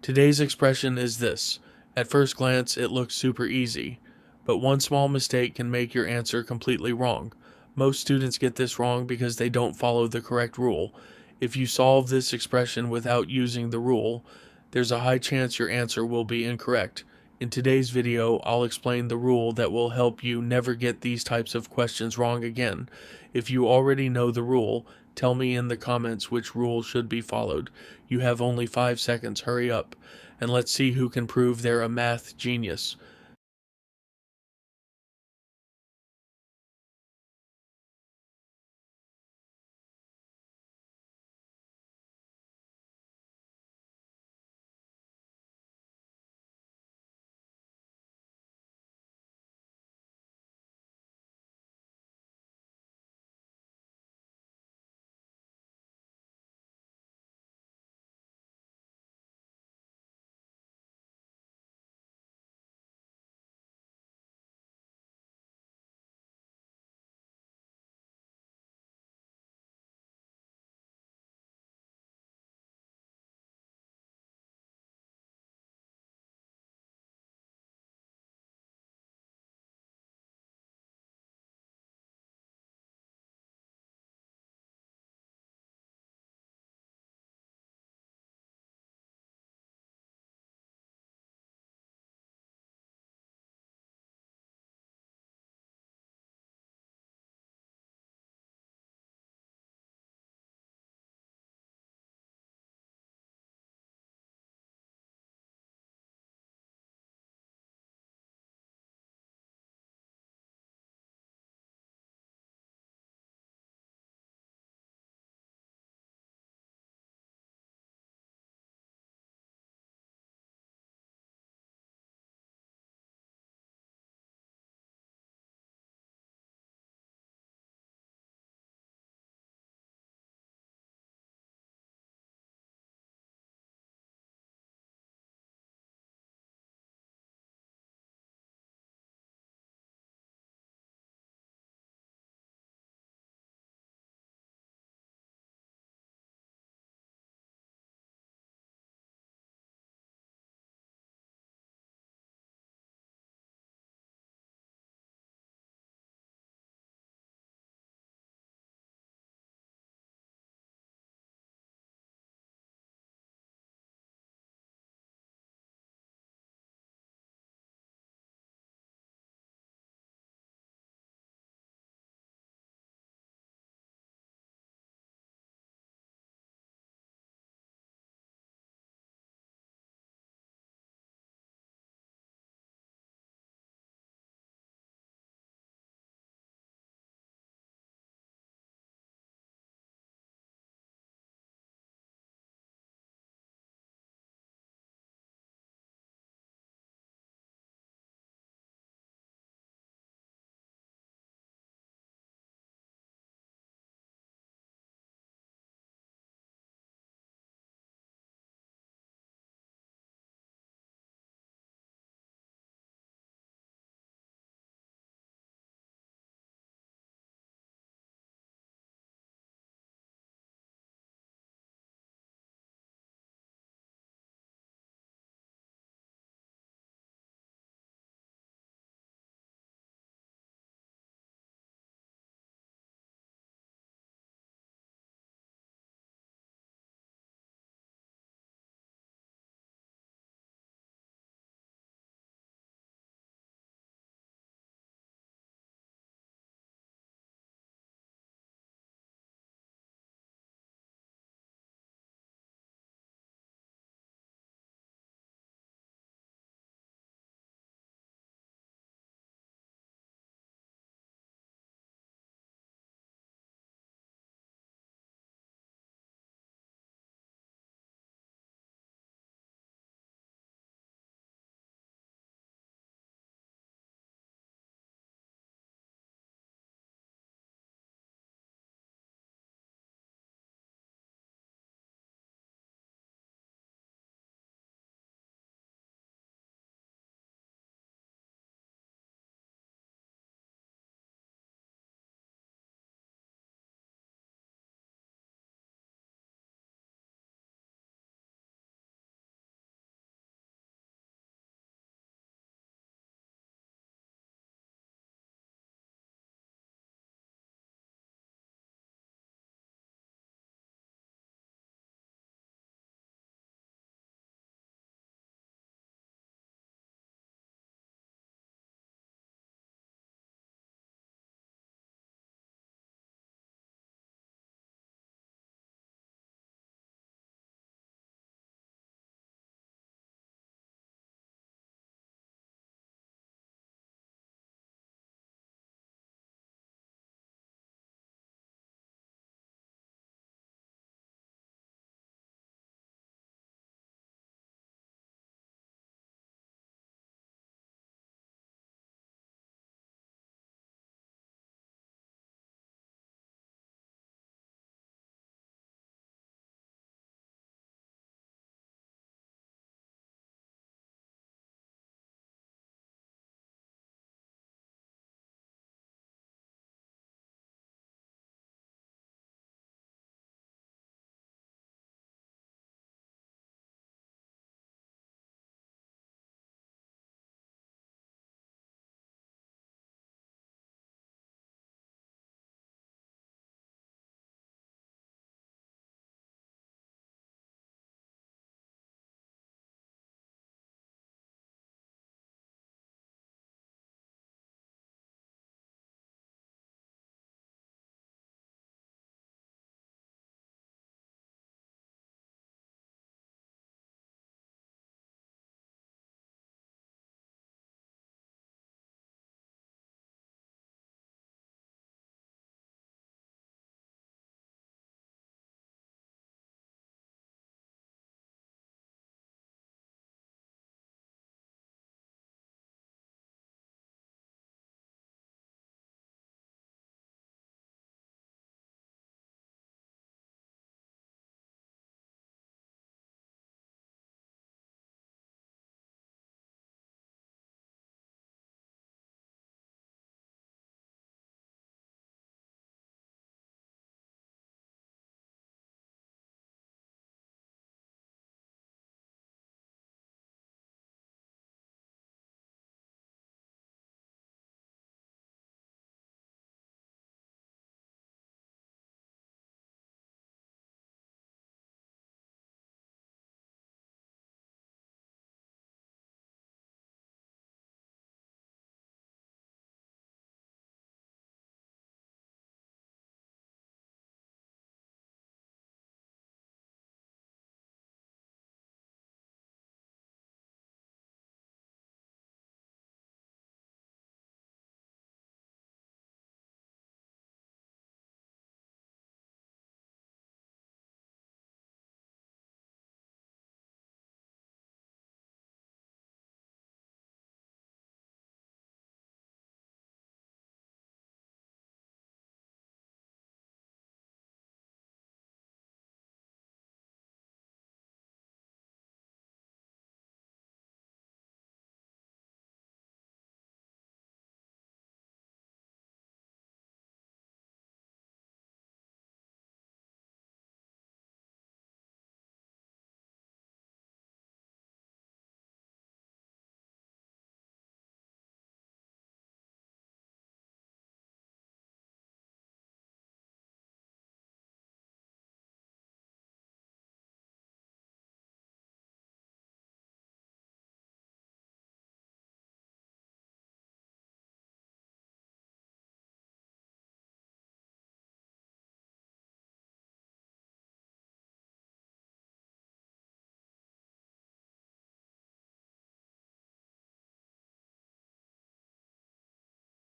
Today's expression is this. At first glance, it looks super easy, but one small mistake can make your answer completely wrong. Most students get this wrong because they don't follow the correct rule. If you solve this expression without using the rule, there's a high chance your answer will be incorrect. In today's video, I'll explain the rule that will help you never get these types of questions wrong again. If you already know the rule, tell me in the comments which rule should be followed. You have only 5 seconds, hurry up. And let's see who can prove they're a math genius.